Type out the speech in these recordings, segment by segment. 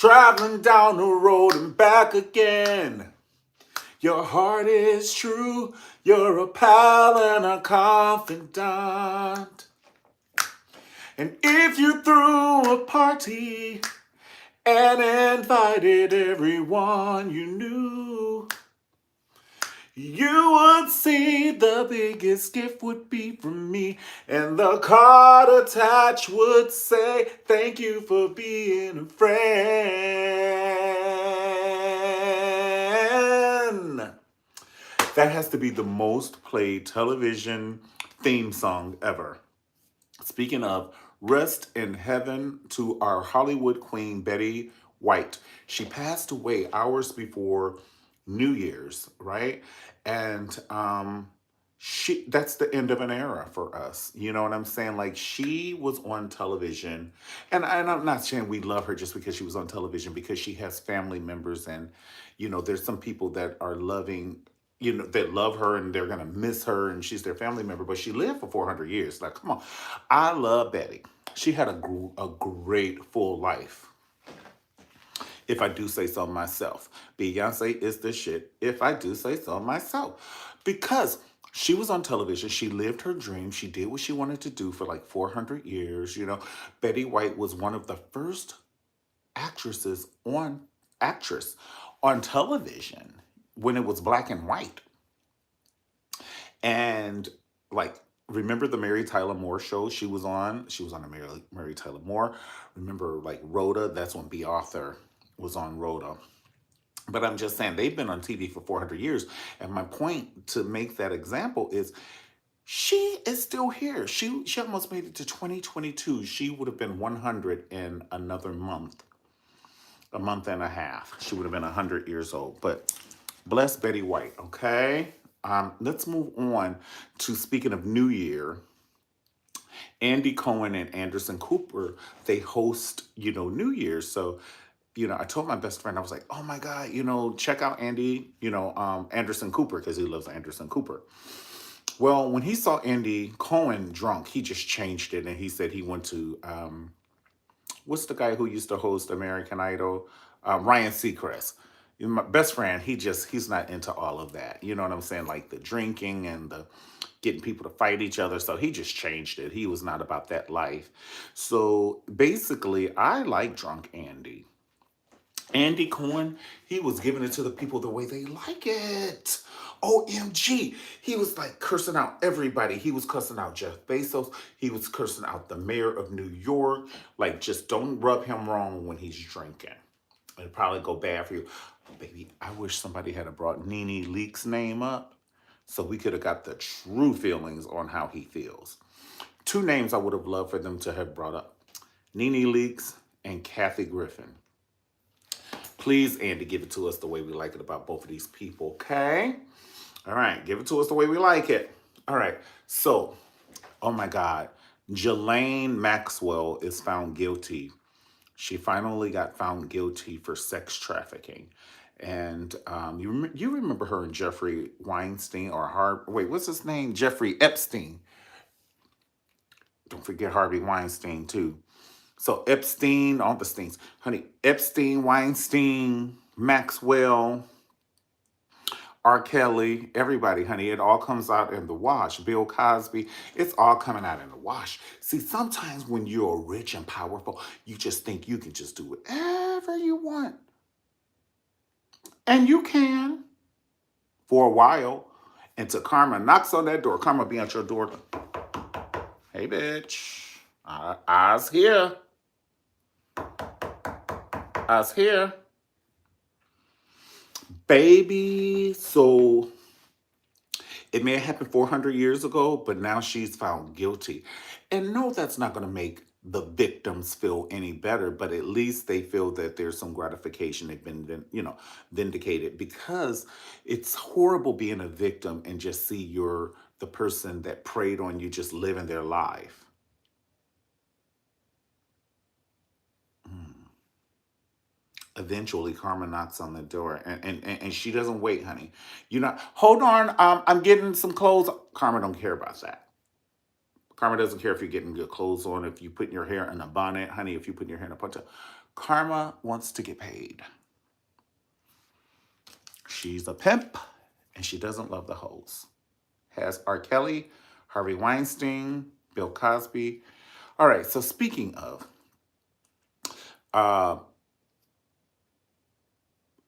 Traveling down the road and back again. Your heart is true. You're a pal and a confidant. And if you threw a party and invited everyone you knew, you would see the biggest gift would be from me, and the card attached would say, "Thank you for being a friend." That has to be the most played television theme song ever. Speaking of, rest in heaven to our Hollywood queen, Betty White. She passed away hours before New Year's, right? And that's the end of an era for us. You know what I'm saying? Like, she was on television, and I'm not saying we love her just because she was on television, because she has family members, and there's some people that are loving, that love her, and they're gonna miss her, and she's their family member. But she lived for 400 years. Like, come on, I love Betty. She had a great full life, if I do say so myself. Beyonce is the shit, if I do say so myself. Because she was on television, she lived her dream, she did what she wanted to do for like 400 years. Betty White was one of the first actresses on actress on television when it was black and white. And like, remember the Mary Tyler Moore show she was on? She was on the Mary Tyler Moore. Remember, like, Rhoda? That's when B. Arthur was on Rhoda. But I'm just saying, they've been on TV for 400 years. And my point to make that example is, she is still here. She almost made it to 2022. She would have been 100 in another month, a month and a half. She would have been 100 years old. But bless Betty White, okay? Let's move on to, speaking of New Year, Andy Cohen and Anderson Cooper, they host, New Year's. So, I told my best friend, I was like, oh my God, check out Andy, Anderson Cooper, because he loves Anderson Cooper. Well, when he saw Andy Cohen drunk, he just changed it. And he said he went to, what's the guy who used to host American Idol? Ryan Seacrest. My best friend, he's not into all of that. You know what I'm saying? Like the drinking and the getting people to fight each other. So he just changed it. He was not about that life. So basically, I like drunk Andy. Andy Cohen, he was giving it to the people the way they like it. OMG. He was like cursing out everybody. He was cursing out Jeff Bezos. He was cursing out the mayor of New York. Like, just don't rub him wrong when he's drinking. It'd probably go bad for you. Baby, I wish somebody had brought Nene Leakes' name up so we could have got the true feelings on how he feels. Two names I would have loved for them to have brought up: Nene Leakes and Kathy Griffin. Please, Andy, give it to us the way we like it about both of these people, okay? All right, give it to us the way we like it. All right, so, oh my God, Ghislaine Maxwell is found guilty. She finally got found guilty for sex trafficking. And you remember her and Jeffrey Weinstein, or what's his name? Jeffrey Epstein. Don't forget Harvey Weinstein, too. So Epstein, all the Steins. Honey, Epstein, Weinstein, Maxwell, R. Kelly, everybody, honey, it all comes out in the wash. Bill Cosby, it's all coming out in the wash. See, sometimes when you're rich and powerful, you just think you can just do whatever you want. And you can, for a while, until Karma knocks on that door. Karma be at your door. Hey, bitch. I's here. I's here. Baby. So it may have happened 400 years ago, but now she's found guilty. And no, that's not going to make the victims feel any better, but at least they feel that there's some gratification. They've been, vindicated, because it's horrible being a victim and just see the person that preyed on you just living their life. Eventually, Karma knocks on the door, and she doesn't wait, honey. Hold on, I'm getting some clothes. Karma don't care about that. Karma doesn't care if you're getting good clothes on, if you putting your hair in a bonnet, honey, if you putting your hair in a ponytail. Karma wants to get paid. She's a pimp and she doesn't love the hoes. Has R. Kelly, Harvey Weinstein, Bill Cosby. All right, so speaking of, uh,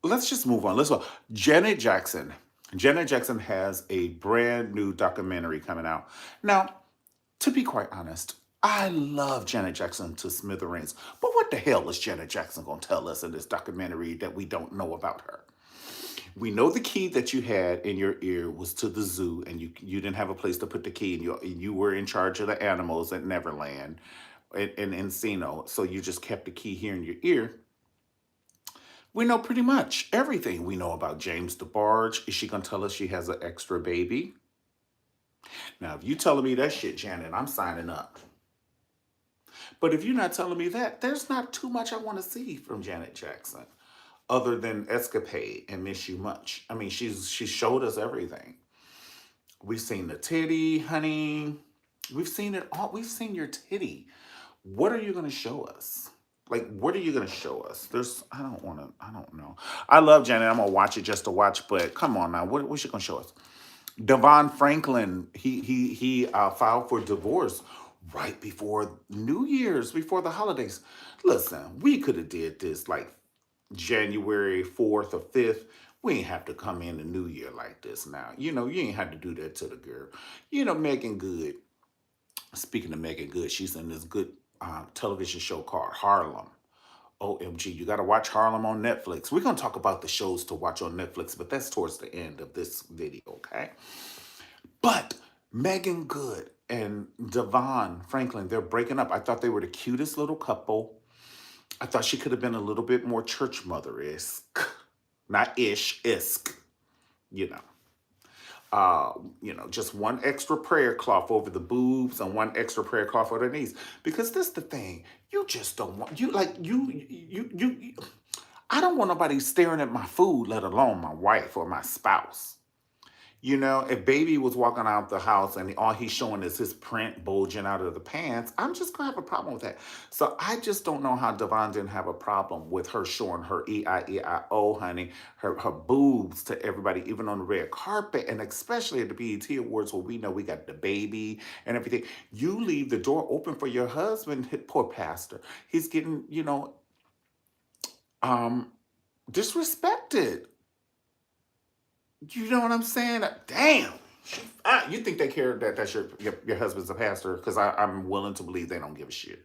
let's just move on. Let's go. Janet Jackson. Janet Jackson has a brand new documentary coming out. Now, to be quite honest, I love Janet Jackson to smithereens. But what the hell is Janet Jackson going to tell us in this documentary that we don't know about her? We know the key that you had in your ear was to the zoo, and you didn't have a place to put the key, and you were in charge of the animals at Neverland and Encino, so you just kept the key here in your ear. We know pretty much everything we know about James DeBarge. Is she gonna tell us she has an extra baby? Now, if you telling me that shit, Janet, I'm signing up. But if you're not telling me that, there's not too much I want to see from Janet Jackson, other than Escapade and Miss You Much. I mean, she showed us everything. We've seen the titty, honey. We've seen it all. We've seen your titty. What are you going to show us? Like, what are you going to show us? I don't know. I love Janet. I'm going to watch it just to watch, but come on now. What's she going to show us? Devon Franklin, he filed for divorce right before New Year's, before the holidays. Listen, we could have did this like January 4th or 5th. We ain't have to come in the new year like this now. You ain't had to do that to the girl. Megan Good. Speaking of Megan Good, she's in this good television show called Harlem. OMG, you got to watch Harlem on Netflix. We're going to talk about the shows to watch on Netflix, but that's towards the end of this video, okay? But Megan Good and Devon Franklin, they're breaking up. I thought they were the cutest little couple. I thought she could have been a little bit more church mother-esque. Not isk, you know. Just one extra prayer cloth over the boobs and one extra prayer cloth over the knees. Because this the thing, you just don't want, I don't want nobody staring at my food, let alone my wife or my spouse. If baby was walking out the house and all he's showing is his print bulging out of the pants, I'm just going to have a problem with that. So I just don't know how Devon didn't have a problem with her showing her E-I-E-I-O, honey, her boobs to everybody, even on the red carpet, and especially at the BET Awards where we know we got the baby and everything. You leave the door open for your husband, poor pastor. He's getting, disrespected. You know what I'm saying? Damn. You think they care that's your husband's a pastor? Because I'm willing to believe they don't give a shit.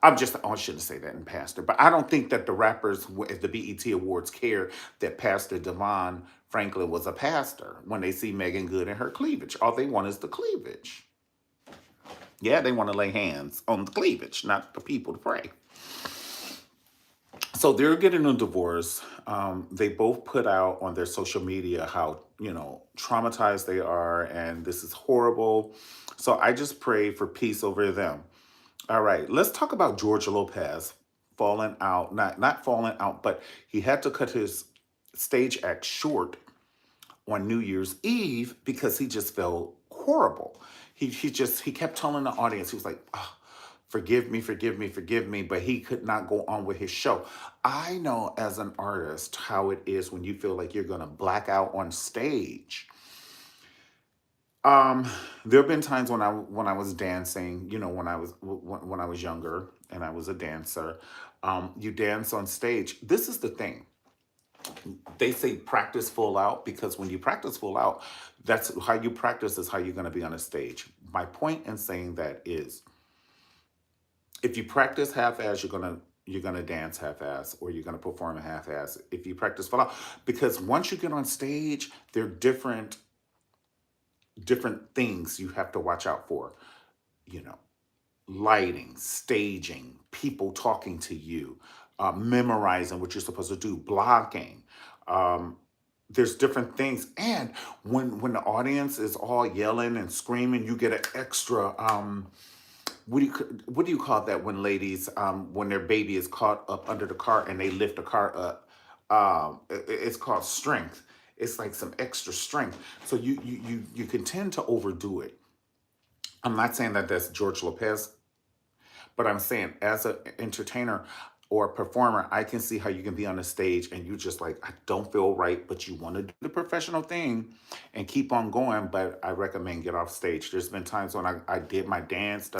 I shouldn't say that in pastor, but I don't think that the rappers at the BET Awards care that Pastor Devon Franklin was a pastor when they see Megan Good and her cleavage. All they want is the cleavage. Yeah, they want to lay hands on the cleavage, not the people to pray. So they're getting a divorce. They both put out on their social media how, traumatized they are and this is horrible. So I just pray for peace over them. All right, let's talk about George Lopez falling out, not falling out, but he had to cut his stage act short on New Year's Eve because he just felt horrible. He kept telling the audience, he was like, oh, forgive me, forgive me, forgive me, but he could not go on with his show. I know as an artist how it is when you feel like you're going to black out on stage. There have been times when I was dancing, when I was younger and I was a dancer, you dance on stage. This is the thing. They say practice full out because when you practice full out, that's how you practice is how you're going to be on a stage. My point in saying that is if you practice half-ass, you're gonna dance half-ass or you're gonna perform a half-ass if you practice full out. Because once you get on stage, there are different things you have to watch out for. Lighting, staging, people talking to you, memorizing what you're supposed to do, blocking. There's different things. And when the audience is all yelling and screaming, you get an extra what do you call that when ladies when their baby is caught up under the car and they lift the car up? It's called strength. It's like some extra strength. So you can tend to overdo it. I'm not saying that that's George Lopez, but I'm saying as an entertainer, or a performer, I can see how you can be on the stage and you just like, I don't feel right, but you want to do the professional thing and keep on going. But I recommend get off stage. There's been times when I did my dance,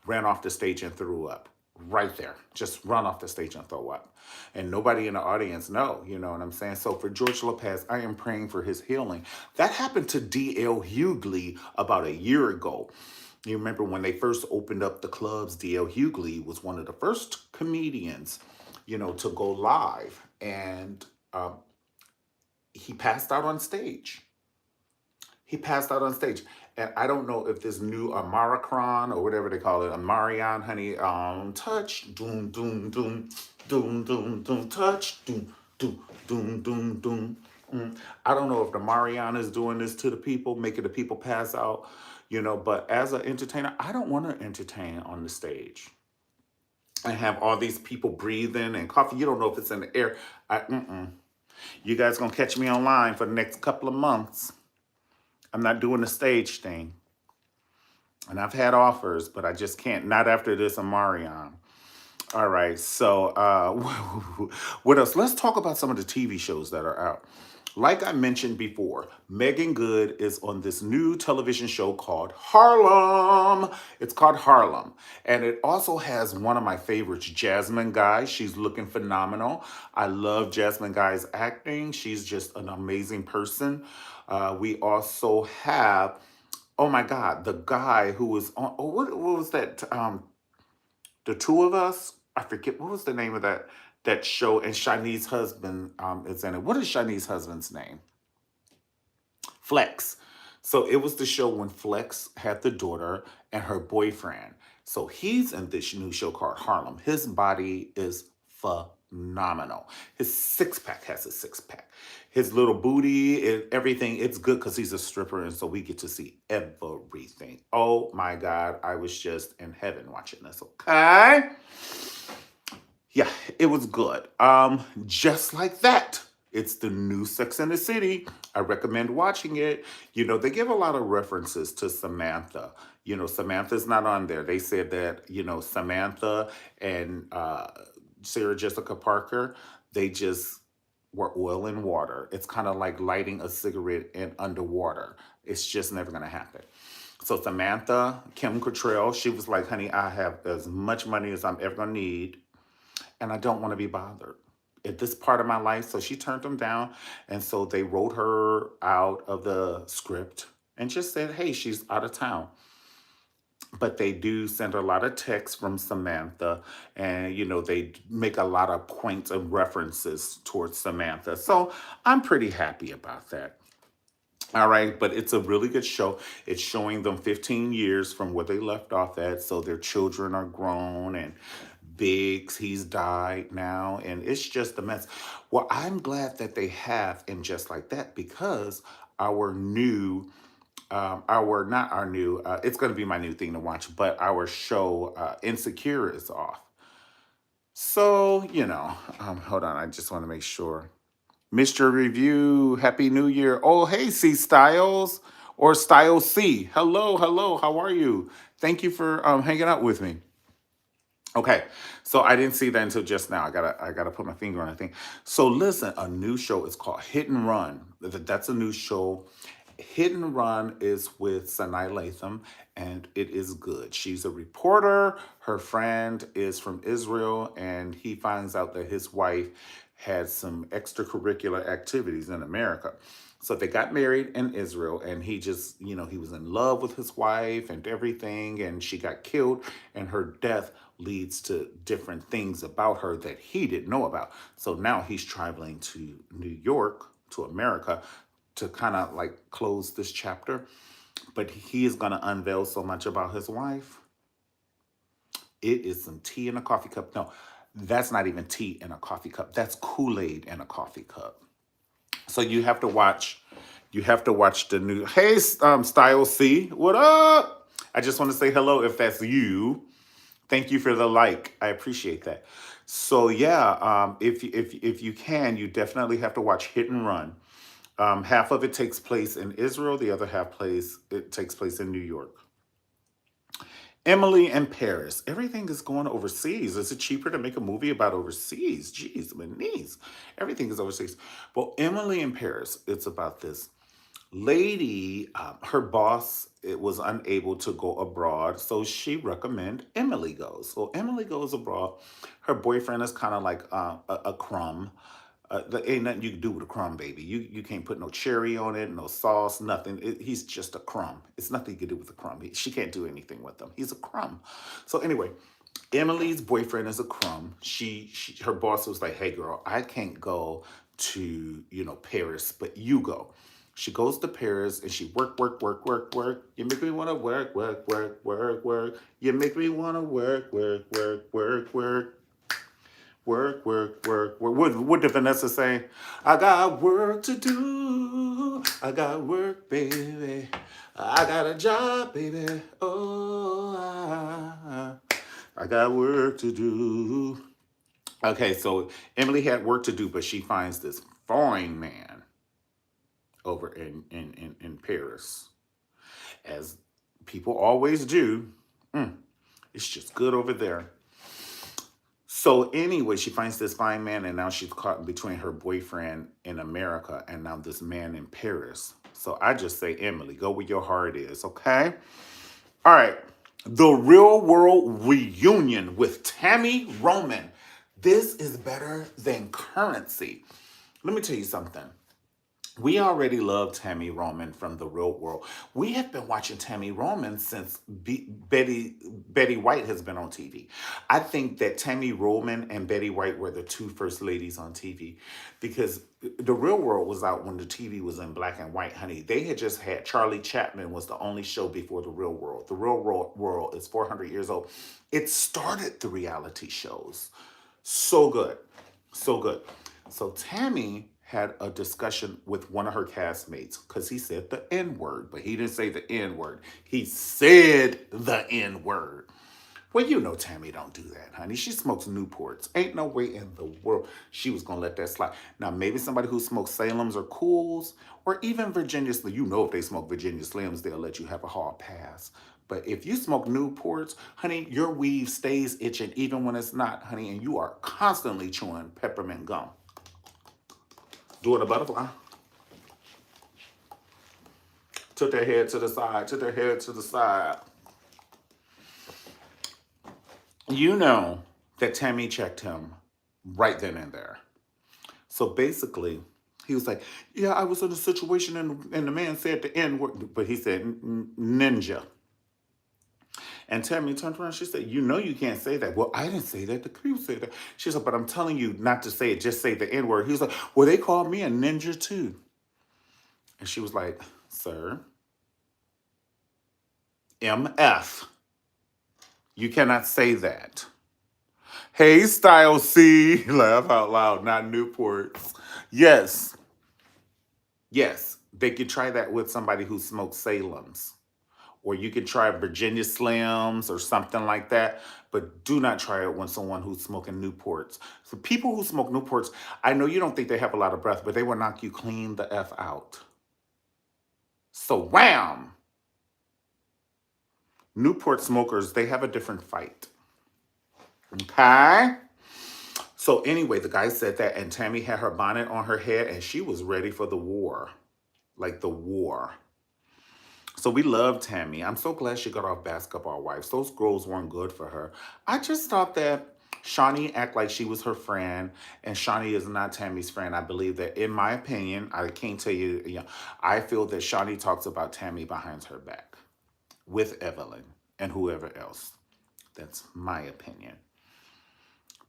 ran off the stage and threw up right there. Just run off the stage and throw up. And nobody in the audience know, you know what I'm saying? So for George Lopez, I am praying for his healing. That happened to D.L. Hughley about a year ago. You remember when they first opened up the clubs, D.L. Hughley was one of the first comedians, to go live. And he passed out on stage. He passed out on stage. And I don't know if this new Amaracron or whatever they call it, Amarion, honey, touch, doom, doom, doom, doom, doom, doom, touch, doom, doom, doom, doom, doom. I don't know if the Marion is doing this to the people, making the people pass out, but as an entertainer, I don't want to entertain on the stage and have all these people breathing and coughing. You don't know if it's in the air. You guys gonna catch me online for the next couple of months. I'm not doing the stage thing. And I've had offers, but I just can't. Not after this Amarion. All right, so what else? Let's talk about some of the TV shows that are out. Like I mentioned before, Megan Good is on this new television show called Harlem. It's called Harlem. And it also has one of my favorites, Jasmine Guy. She's looking phenomenal. I love Jasmine Guy's acting. She's just an amazing person. We also have, oh my God, the guy who was on, what was that? The Two of Us. I forget what was the name of that show. And Shanice's husband is in it. What is Shanice's husband's name? Flex. So it was the show when Flex had the daughter and her boyfriend. So he's in this new show called Harlem. His body is phenomenal. His six pack has a six pack. His little booty, everything, it's good because he's a stripper. And so we get to see everything. Oh my God. I was just in heaven watching this. Okay. Yeah, it was good. Just like that. It's the new Sex and the City. I recommend watching it. They give a lot of references to Samantha. Samantha's not on there. They said that, Samantha and Sarah Jessica Parker, they just were oil and water. It's kind of like lighting a cigarette in underwater. It's just never going to happen. So Samantha, Kim Cattrall, she was like, honey, I have as much money as I'm ever going to need, and I don't want to be bothered at this part of my life. So she turned them down. And so they wrote her out of the script and just said, hey, she's out of town. But they do send a lot of texts from Samantha, and they make a lot of points and references towards Samantha. So I'm pretty happy about that. All right, but it's a really good show. It's showing them 15 years from where they left off at. So their children are grown, and Biggs, he's died now, and it's just a mess. Well, I'm glad that they have And Just Like That, because our new not our new, it's going to be my new thing to watch, but our show, Insecure, is off. So, hold on, I just want to make sure. Mr. Review, Happy New Year. Oh, hey, C Styles, or Styles C. Hello, hello, how are you? Thank you for hanging out with me. Okay, so I didn't see that until just now. I gotta put my finger on that thing. So listen, a new show is called Hit and Run. That's a new show. Hit and Run is with Sanaa Lathan, and it is good. She's a reporter. Her friend is from Israel, and he finds out that his wife had some extracurricular activities in America. So they got married in Israel, and he just, he was in love with his wife and everything, and she got killed, and her death leads to different things about her that he didn't know about. So now he's traveling to New York, to America, to kind of like close this chapter. But he is going to unveil so much about his wife. It is some tea in a coffee cup. No, that's not even tea in a coffee cup. That's Kool-Aid in a coffee cup. So you have to watch. You have to watch the new. Hey, Style C, what up? I just want to say hello if that's you. Thank you for the like. I appreciate that. So yeah, if you can, you definitely have to watch Hit and Run. Half of it takes place in Israel. The other half takes place in New York. Emily in Paris. Everything is going overseas. Is it cheaper to make a movie about overseas? Jeez, my knees. Everything is overseas. Well, Emily in Paris, it's about this lady. Her boss it was unable to go abroad, so she recommend Emily goes. So Emily goes abroad. Her boyfriend is kind of like a crumb. There ain't nothing you can do with a crumb, baby. You can't put no cherry on it, no sauce, nothing. He's just a crumb. It's nothing you can do with a crumb. She can't do anything with him. He's a crumb. So anyway, Emily's boyfriend is a crumb. Her boss was like, "Hey, girl, I can't go to Paris, but you go." She goes to Paris and she work, work, work, work, work. You make me want to work, work, work, work, work. You make me want to work, work, work, work, work. Work, work, work, work. What did Vanessa say? I got work to do. I got work, baby. I got a job, baby. Oh, I got work to do. Okay, so Emily had work to do, but she finds this foreign man over in Paris, as people always do. It's just good over there. So anyway, she finds this fine man, and now she's caught between her boyfriend in America and now this man in Paris. So I just say, Emily, go where your heart is, okay? All right. The Real World Reunion with Tammy Roman. This is better than Currency. Let me tell you something. We already love Tammy Roman from The Real World. We have been watching Tammy Roman since Betty White has been on TV. I think that Tammy Roman and Betty White were the two first ladies on TV, because The Real World was out when the TV was in black and white, honey. They had just had Charlie Chaplin was the only show before The Real World. The Real World is 400 years old. It started the reality shows. So good. So good. So Tammy had a discussion with one of her castmates because he said the N word, but he didn't say the N word. He said the N word. Well, you know Tammy don't do that, honey. She smokes Newports. Ain't no way in the world she was going to let that slide. Now, maybe somebody who smokes Salems or Cools or even Virginia Slims, you know if they smoke Virginia Slims, they'll let you have a hall pass. But if you smoke Newports, honey, your weave stays itching even when it's not, honey, and you are constantly chewing peppermint gum. Doing a butterfly. Took their head to the side, took their head to the side. You know that Tammy checked him right then and there. So basically, he was like, yeah, I was in a situation and the man said the N word, but he said ninja. And Tammy turned around, she said, you know you can't say that. Well, I didn't say that, the crew said that. She said, but I'm telling you not to say it, just say the N word. He was like, well, they called me a ninja too. And she was like, sir, MF. You cannot say that. Hey, Style C. Laugh out loud, not Newports. Yes. Yes. They could try that with somebody who smokes Salem's. Or you could try Virginia Slims or something like that. But do not try it when someone who's smoking Newports. So people who smoke Newports, I know you don't think they have a lot of breath, but they will knock you clean the F out. So wham! Newport smokers, they have a different fight. Okay? So anyway, the guy said that, and Tammy had her bonnet on her head, and she was ready for the war. Like the war. So we love Tammy. I'm so glad she got off Basketball Wives. Those girls weren't good for her. I just thought that Shawnee act like she was her friend, and Shawnee is not Tammy's friend. I believe that, in my opinion, I can't tell you, I feel that Shawnee talks about Tammy behind her back with Evelyn and whoever else. That's my opinion.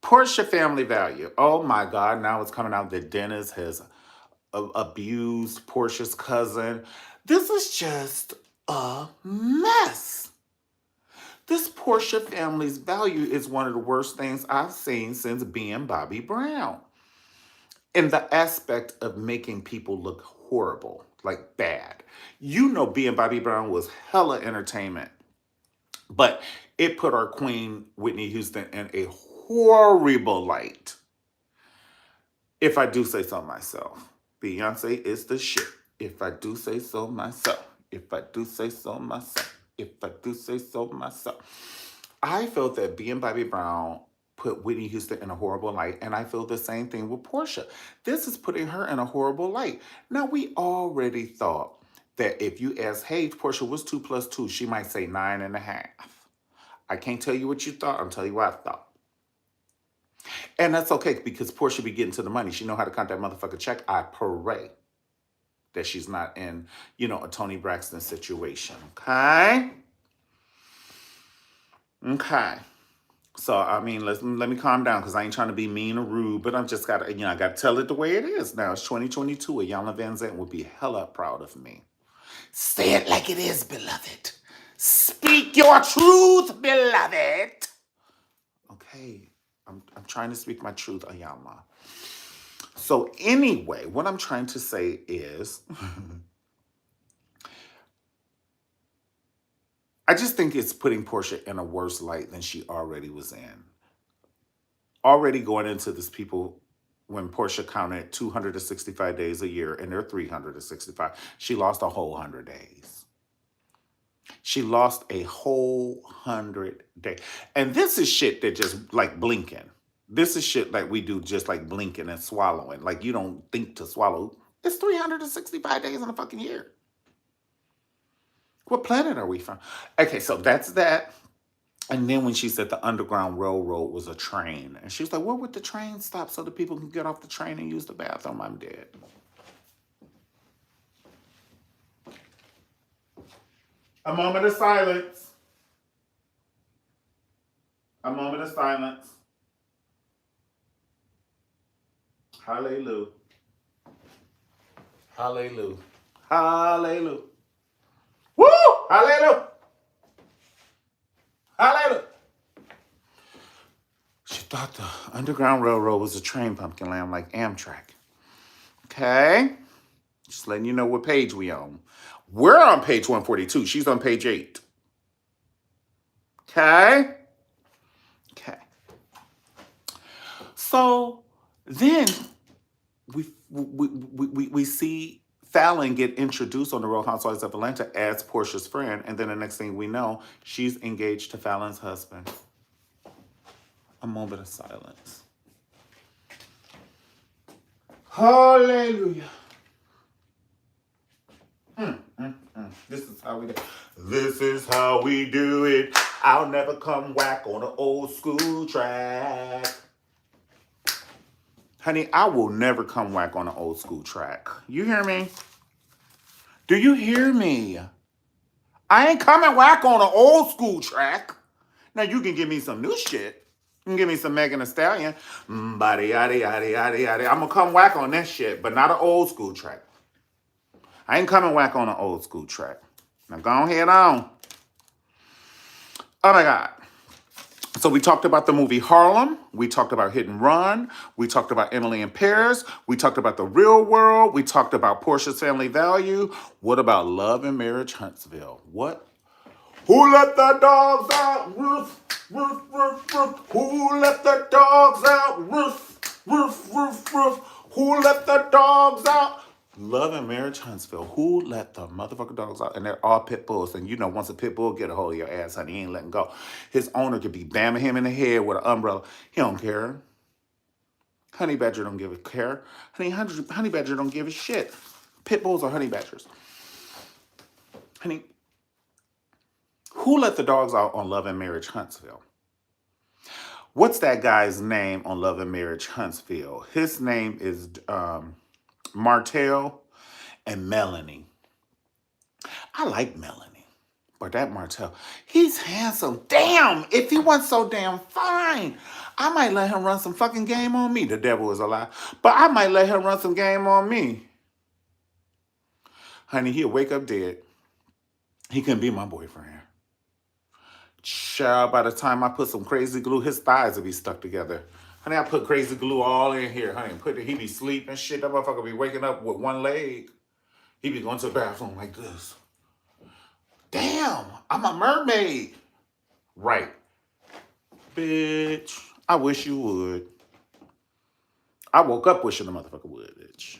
Porsche family value. Oh my God, now it's coming out that Dennis has abused Portia's cousin. This is just a mess. This Porsche family's value is one of the worst things I've seen since being Bobby Brown. In the aspect of making people look horrible, like bad. You know being Bobby Brown was hella entertainment. But it put our queen, Whitney Houston, in a horrible light. If I do say so myself. Beyonce is the shit. If I do say so myself. If I do say so myself. if I do say so myself. I felt that being Bobby Brown put Whitney Houston in a horrible light, and I feel the same thing with Portia. This is putting her in a horrible light. Now, we already thought that if you ask, hey, Portia, what's 2 plus 2? She might say 9.5. I can't tell you what you thought. I'll tell you what I thought. And that's okay because Portia be getting to the money. She know how to count that motherfucker check. I pray that she's not in, a Tony Braxton situation. Okay? Okay. So, I mean, let me calm down because I ain't trying to be mean or rude, but I'm just got to, I got to tell it the way it is now. It's 2022. Ayanna Van Zandt would be hella proud of me. Say it like it is, beloved. Speak your truth, beloved. Okay. I'm trying to speak my truth, Ayanna. So anyway, what I'm trying to say is, I just think it's putting Portia in a worse light than she already was in. Already going into this people, when Portia counted 265 days a year, and they're 365, she lost a whole 100 days. She lost a whole 100 days. And this is shit that just like blinking. This is shit like we do just like blinking and swallowing. Like you don't think to swallow. It's 365 days in a fucking year. What planet are we from? Okay, so that's that. And then when she said the Underground Railroad was a train, and she was like, where would the train stop so the people can get off the train and use the bathroom? I'm dead. A moment of silence. A moment of silence. Hallelujah. Hallelujah. Hallelujah. Woo! Hallelujah. Hallelujah. She thought the Underground Railroad was a train, Pumpkin Lamb, like Amtrak. Okay? Just letting you know what page we on. We're on page 142. She's on page 8. Okay? Okay. So then we see Fallon get introduced on the Real Housewives of Atlanta as Portia's friend, and then the next thing we know, she's engaged to Fallon's husband. A moment of silence. Hallelujah. This is how we do. This is how we do it. I'll never come whack on an old school track. Honey, I will never come whack on an old school track. You hear me? Do you hear me? I ain't coming whack on an old school track. Now you can give me some new shit. You can give me some Megan Thee Stallion. Body, yaddy, yaddy, yaddy, yaddy. I'm gonna come whack on that shit, but not an old school track. I ain't coming whack on an old school track. Now go ahead on. Oh my God. So we talked about the movie Harlem. We talked about Hit and Run. We talked about Emily in Paris. We talked about The Real World. We talked about Portia's Family Value. What about Love and Marriage Huntsville? What? Who let the dogs out? Roof, roof, roof, roof. Who let the dogs out? Roof, roof, roof, roof. Who let the dogs out? Love and Marriage Huntsville. Who let the motherfucking dogs out? And they're all pit bulls. And you know, once a pit bull get a hold of your ass, honey, he ain't letting go. His owner could be bamming him in the head with an umbrella. He don't care. Honey Badger don't give a care. Honey Badger don't give a shit. Pit bulls are honey badgers. Honey, who let the dogs out on Love and Marriage Huntsville? What's that guy's name on Love and Marriage Huntsville? His name is Martell and Melanie. I like Melanie, but that Martell, he's handsome. Damn, if he wasn't so damn fine, I might let him run some fucking game on me. The devil is a lie. But I might let him run some game on me. Honey, he'll wake up dead. He couldn't be my boyfriend. Child, by the time I put some crazy glue, his thighs will be stuck together. Honey, I put crazy glue all in here, honey. He be sleeping shit. That motherfucker be waking up with one leg. He be going to the bathroom like this. Damn, I'm a mermaid. Right. Bitch, I wish you would. I woke up wishing the motherfucker would, bitch.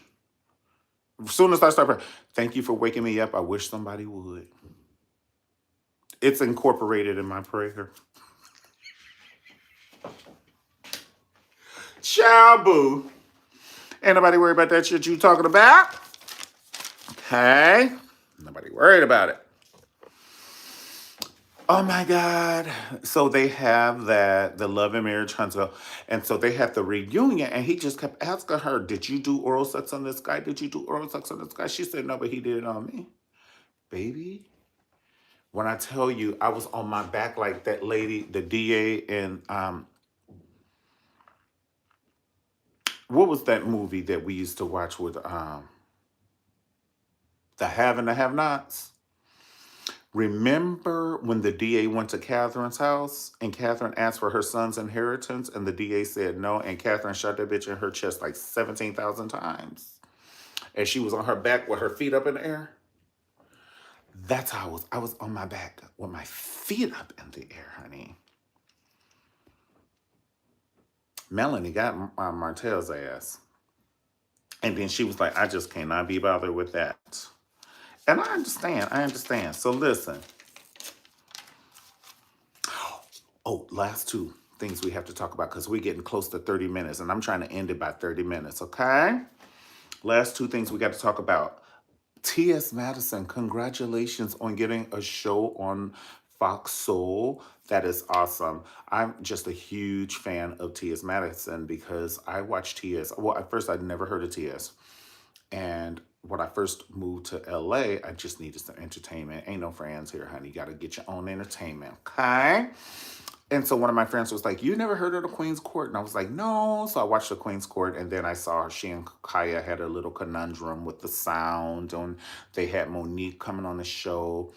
As soon as I start praying, thank you for waking me up. I wish somebody would. It's incorporated in my prayer. Ciao, boo. Ain't nobody worried about that shit you talking about. Okay? Nobody worried about it. Oh my God. So they have that, the Love and Marriage Huntsville. And so they have the reunion. And he just kept asking her, did you do oral sex on this guy? Did you do oral sex on this guy? She said, no, but he did it on me. Baby, when I tell you, I was on my back like that lady, the DA, in what was that movie that we used to watch with the Have and the Have Nots? Remember when the DA went to Catherine's house and Catherine asked for her son's inheritance and the DA said no, and Catherine shot that bitch in her chest like 17,000 times. And she was on her back with her feet up in the air. That's how I was. I was on my back with my feet up in the air, honey. Melanie got Martell's ass. And then she was like, I just cannot be bothered with that. And I understand. I understand. So listen. Oh, last two things we have to talk about because we're getting close to 30 minutes and I'm trying to end it by 30 minutes, okay? Last two things we got to talk about. T.S. Madison, congratulations on getting a show on Fox Soul. That is awesome. I'm just a huge fan of T.S. Madison because I watched T.S. Well, at first I'd never heard of T.S. And when I first moved to LA, I just needed some entertainment. Ain't no friends here, honey. You got to get your own entertainment, okay? And so one of my friends was like, you never heard of the Queen's Court? And I was like, no. So I watched the Queen's Court and then I saw she and Kaya had a little conundrum with the sound. And they had Monique coming on the show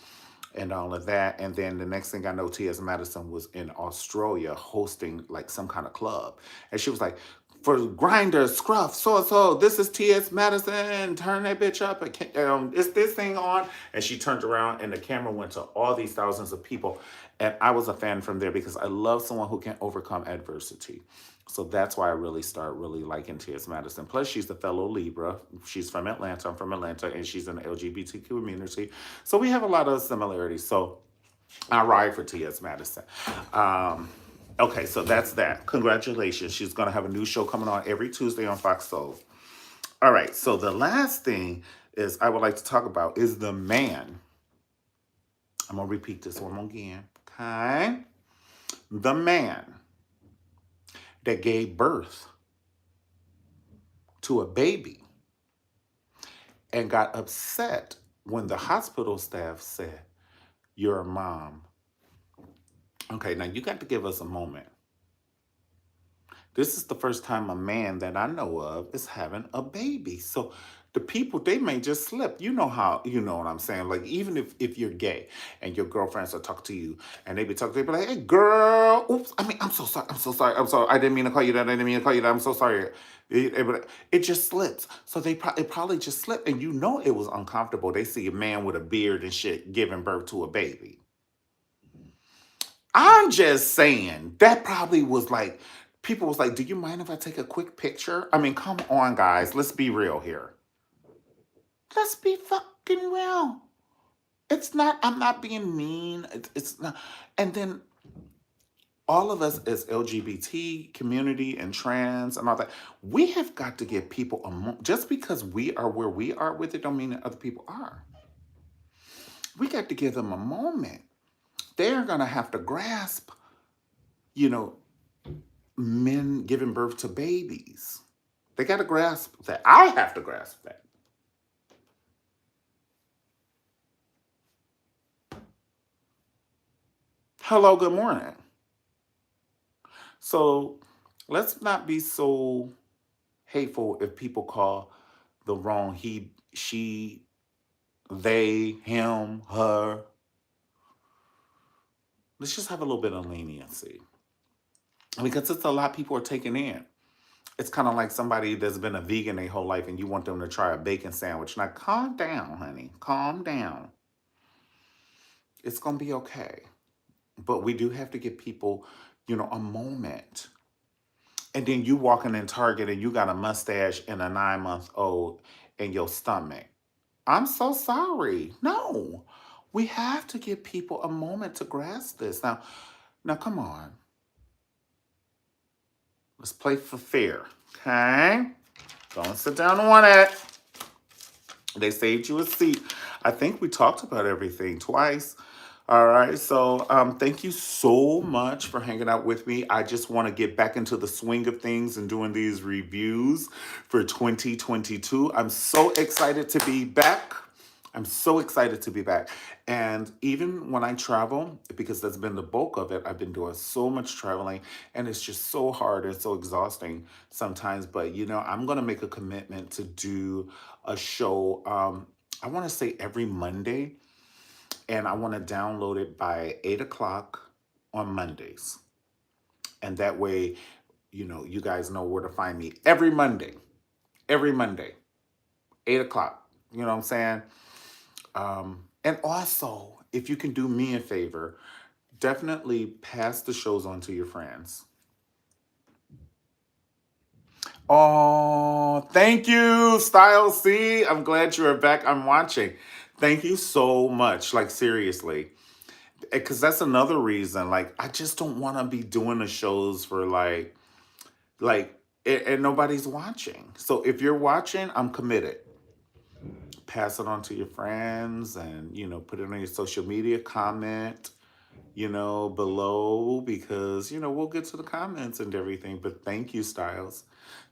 and all of that. And then the next thing I know, T.S. Madison was in Australia hosting like some kind of club. And she was like, for Grinder, Scruff, so, this is T.S. Madison. Turn that bitch up. Is this thing on? And she turned around and the camera went to all these thousands of people. And I was a fan from there because I love someone who can overcome adversity. So that's why I really start really liking T.S. Madison. Plus, she's a fellow Libra. She's from Atlanta. I'm from Atlanta. And she's in the LGBTQ community. So we have a lot of similarities. So I ride for T.S. Madison. Okay, so that's that. Congratulations. She's going to have a new show coming on every Tuesday on Fox Soul. All right, so the last thing is I would like to talk about is the man. I'm going to repeat this one more again. Okay? The man that gave birth to a baby and got upset when the hospital staff said, you're a mom. Okay, now you got to give us a moment. This is the first time a man that I know of is having a baby. So the people, they may just slip. You know how, you know what I'm saying? Like, even if you're gay and your girlfriends will talk to you and they be talking, they be like, hey, girl, oops, I mean, I'm so sorry, I'm sorry, I didn't mean to call you that, I didn't mean to call you that, I'm so sorry. It just slips. So it probably just slipped and you know it was uncomfortable. They see a man with a beard and shit giving birth to a baby. I'm just saying, that probably was like, people was like, do you mind if I take a quick picture? I mean, come on, guys. Let's be real here. Let's be fucking real. It's not, I'm not being mean. It's not. And then all of us as LGBT community and trans and all that, we have got to give people just because we are where we are with it don't mean that other people are. We got to give them a moment. They're going to have to grasp, you know, men giving birth to babies. They got to grasp that. I have to grasp that. Hello, good morning. So let's not be so hateful if people call the wrong he, she, they, him, her. Let's just have a little bit of leniency. Because it's a lot people are taking in. It's kind of like somebody that's been a vegan their whole life and you want them to try a bacon sandwich. Now, calm down, honey. Calm down. It's going to be okay. But we do have to give people, you know, a moment. And then you walking in Target and you got a mustache and a 9-month-old in your stomach. I'm so sorry. No. We have to give people a moment to grasp this. Now come on. Let's play for fair. Okay? Don't sit down on it. They saved you a seat. I think we talked about everything twice. All right. So thank you so much for hanging out with me. I just want to get back into the swing of things and doing these reviews for 2022. I'm so excited to be back. I'm so excited to be back. And even when I travel, because that's been the bulk of it, I've been doing so much traveling and it's just so hard and so exhausting sometimes. But, I'm going to make a commitment to do a show, I want to say every Monday, and I want to download it by 8 o'clock on Mondays. And that way, you guys know where to find me every Monday, 8 o'clock. You know what I'm saying? And also, if you can do me a favor, definitely pass the shows on to your friends. Oh, thank you, Style C. I'm glad you are back. I'm watching. Thank you so much. Like, seriously. Because that's another reason. Like, I just don't want to be doing the shows for like, and nobody's watching. So if you're watching, I'm committed. Pass it on to your friends and, put it on your social media, comment, below because, we'll get to the comments and everything. But thank you, Styles.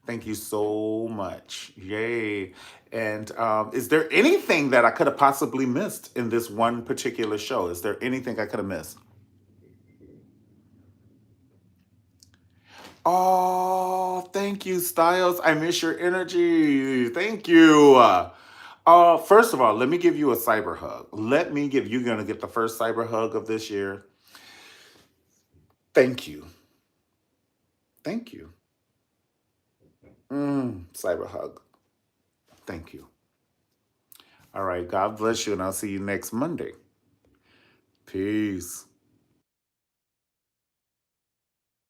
Thank you so much. Yay. And is there anything that I could have possibly missed in this one particular show? Is there anything I could have missed? Oh, thank you, Styles. I miss your energy. Thank you. First of all, let me give you a cyber hug. You're going to get the first cyber hug of this year. Thank you. Thank you. Cyber hug. Thank you. All right. God bless you, and I'll see you next Monday. Peace.